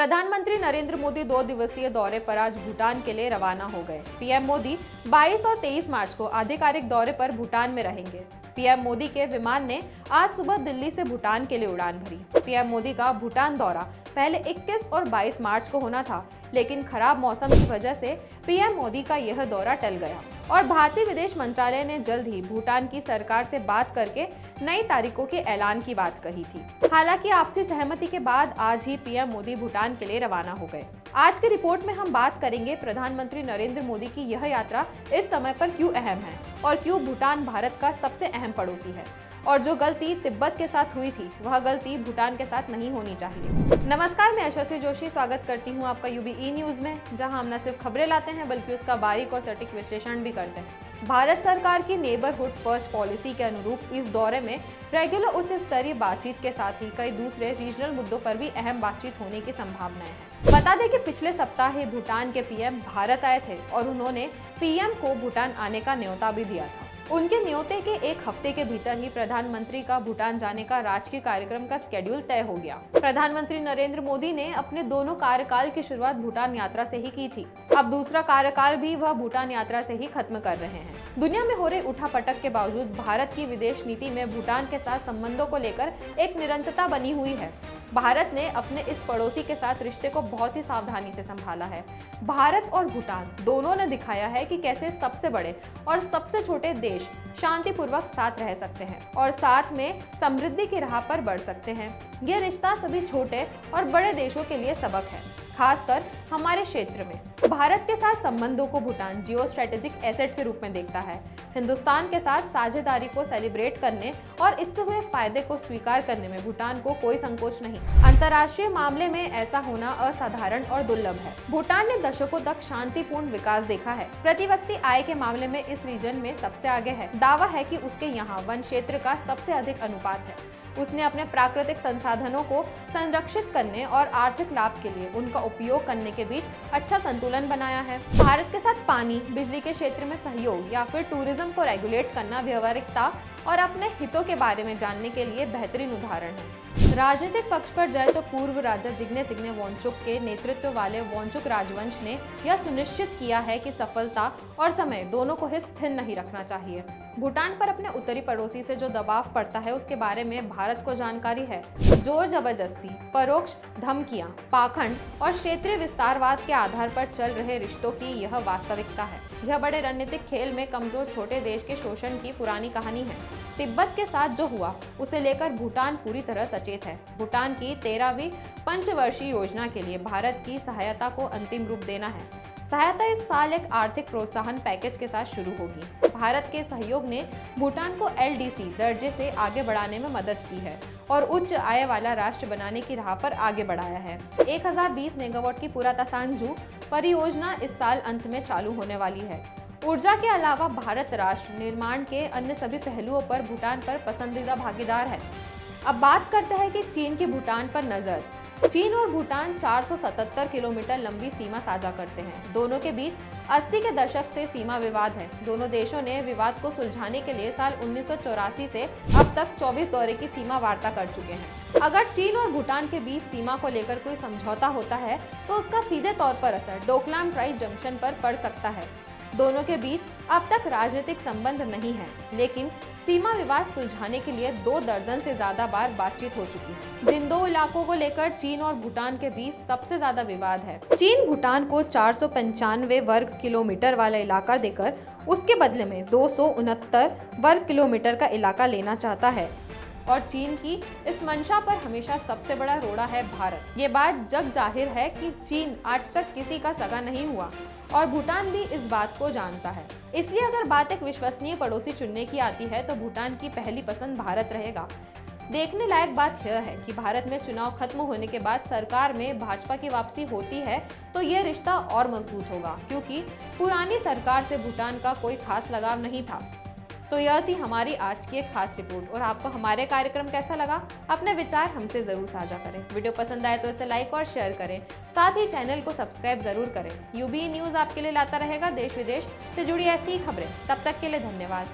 प्रधानमंत्री नरेंद्र मोदी 2 दिवसीय दौरे पर आज भूटान के लिए रवाना हो गए। पीएम मोदी 22 और 23 मार्च को आधिकारिक दौरे पर भूटान में रहेंगे। पीएम मोदी के विमान ने आज सुबह दिल्ली से भूटान के लिए उड़ान भरी। पीएम मोदी का भूटान दौरा पहले 21 और 22 मार्च को होना था, लेकिन खराब मौसम की वजह से पीएम मोदी का यह दौरा टल गया और भारतीय विदेश मंत्रालय ने जल्द ही भूटान की सरकार से बात करके नई तारीखों के ऐलान की बात कही थी। हालांकि आपसी सहमति के बाद आज ही पीएम मोदी भूटान के लिए रवाना हो गए। आज की रिपोर्ट में हम बात करेंगे प्रधानमंत्री नरेंद्र मोदी की यह यात्रा इस समय पर क्यों अहम है और क्यों भूटान भारत का सबसे अहम पड़ोसी है, और जो गलती तिब्बत के साथ हुई थी वह गलती भूटान के साथ नहीं होनी चाहिए। नमस्कार, मैं यशस्वी जोशी स्वागत करती हूं आपका यूबी न्यूज में, जहां हम न सिर्फ खबरें लाते हैं बल्कि उसका बारीक और सटीक विश्लेषण भी करते हैं। भारत सरकार की नेबरहुड फर्स्ट पॉलिसी के अनुरूप इस दौरे में रेगुलर उच्च स्तरीय बातचीत के साथ ही कई दूसरे रीजनल मुद्दों पर भी अहम बातचीत होने की संभावनाएं हैं। बता दें कि पिछले सप्ताह ही भूटान के पीएम भारत आए थे और उन्होंने पीएम को भूटान आने का न्योता भी दिया था। उनके न्योते के एक हफ्ते के भीतर ही प्रधानमंत्री का भूटान जाने का राजकीय कार्यक्रम का शेड्यूल तय हो गया। प्रधानमंत्री नरेंद्र मोदी ने अपने दोनों कार्यकाल की शुरुआत भूटान यात्रा से ही की थी। अब दूसरा कार्यकाल भी वह भूटान यात्रा से ही खत्म कर रहे हैं। दुनिया में हो रहे उठापटक के बावजूद भारत की विदेश नीति में भूटान के साथ संबंधों को लेकर एक निरंतरता बनी हुई है। भारत ने अपने इस पड़ोसी के साथ रिश्ते को बहुत ही सावधानी से संभाला है। भारत और भूटान दोनों ने दिखाया है कि कैसे सबसे बड़े और सबसे छोटे देश शांतिपूर्वक साथ रह सकते हैं और साथ में समृद्धि की राह पर बढ़ सकते हैं। यह रिश्ता सभी छोटे और बड़े देशों के लिए सबक है, खासकर हमारे क्षेत्र में। भारत के साथ संबंधों को भूटान जियो स्ट्रेटेजिक एसेट के रूप में देखता है। हिंदुस्तान के साथ साझेदारी को सेलिब्रेट करने और इससे हुए फायदे को स्वीकार करने में भूटान को कोई संकोच नहीं। अंतर्राष्ट्रीय मामले में ऐसा होना असाधारण और दुर्लभ है। भूटान ने दशकों तक शांतिपूर्ण विकास देखा है। प्रति व्यक्ति आय के मामले में इस रीजन में सबसे आगे है। दावा है कि उसके यहाँ वन क्षेत्र का सबसे अधिक अनुपात है। उसने अपने प्राकृतिक संसाधनों को संरक्षित करने और आर्थिक लाभ के लिए उनका उपयोग करने के बीच अच्छा संतुलन बनाया है। भारत के साथ पानी, बिजली के क्षेत्र में सहयोग या फिर टूरिज्म को रेगुलेट करना व्यावहारिकता और अपने हितों के बारे में जानने के लिए बेहतरीन उदाहरण है। राजनीतिक पक्ष पर जाए तो पूर्व राजा जिग्मे सिंघने वांगचुक के नेतृत्व वाले वांगचुक राजवंश ने यह सुनिश्चित किया है कि सफलता और समय दोनों को ही स्थिर नहीं रखना चाहिए। भूटान पर अपने उत्तरी पड़ोसी से जो दबाव पड़ता है उसके बारे में भारत को जानकारी है। जोर जबरदस्ती, परोक्ष धमकियां, पाखंड और क्षेत्रीय विस्तारवाद के आधार पर चल रहे रिश्तों की यह वास्तविकता है। यह बड़े रणनीतिक खेल में कमजोर छोटे देश के शोषण की पुरानी कहानी है। तिब्बत के साथ जो हुआ उसे लेकर भूटान पूरी तरह सचेत है। भूटान की 13वीं पंचवर्षीय योजना के लिए भारत की सहायता को अंतिम रूप देना है। सहायता इस साल एक आर्थिक प्रोत्साहन पैकेज के साथ शुरू होगी। भारत के सहयोग ने भूटान को LDC दर्जे से आगे बढ़ाने में मदद की है और उच्च आय वाला राष्ट्र बनाने की राह पर आगे बढ़ाया है। 1020 मेगावाट की पुराता सांजू परियोजना इस साल अंत में चालू होने वाली है। ऊर्जा के अलावा भारत राष्ट्र निर्माण के अन्य सभी पहलुओं पर भूटान पर पसंदीदा भागीदार है। अब बात करते हैं कि चीन की भूटान पर नजर। चीन और भूटान 477 किलोमीटर लंबी सीमा साझा करते हैं। दोनों के बीच 80 के दशक से सीमा विवाद है। दोनों देशों ने विवाद को सुलझाने के लिए साल 1984 से अब तक 24 दौरे की सीमा वार्ता कर चुके हैं। अगर चीन और भूटान के बीच सीमा को लेकर कोई समझौता होता है तो उसका सीधे तौर पर असर डोकलाम ट्राई जंक्शन पर पड़ सकता है। दोनों के बीच अब तक राजनीतिक संबंध नहीं है, लेकिन सीमा विवाद सुलझाने के लिए 2 दर्जन से ज्यादा बार बातचीत हो चुकी है। जिन 2 इलाकों को लेकर चीन और भूटान के बीच सबसे ज्यादा विवाद है। चीन भूटान को 495 वर्ग किलोमीटर वाला इलाका देकर उसके बदले में 269 वर्ग किलोमीटर का इलाका लेना चाहता है और चीन की इस मंशा पर हमेशा सबसे बड़ा रोड़ा है भारत। ये बात जग जाहिर है कि चीन आज तक किसी का सगा नहीं हुआ और भूटान भी इस बात को जानता है। इसलिए अगर बात एक विश्वसनीय पड़ोसी चुनने की आती है तो भूटान की पहली पसंद भारत रहेगा। देखने लायक बात यह है कि भारत में चुनाव खत्म होने के बाद सरकार में भाजपा की वापसी होती है तो ये रिश्ता और मजबूत होगा, क्योंकि पुरानी सरकार से भूटान का कोई खास लगाव नहीं था। तो यह थी हमारी आज की एक खास रिपोर्ट और आपको हमारे कार्यक्रम कैसा लगा, अपने विचार हमसे जरूर साझा करें। वीडियो पसंद आए तो इसे लाइक और शेयर करें, साथ ही चैनल को सब्सक्राइब जरूर करें। यूबी न्यूज आपके लिए लाता रहेगा देश विदेश से जुड़ी ऐसी ही खबरें। तब तक के लिए धन्यवाद।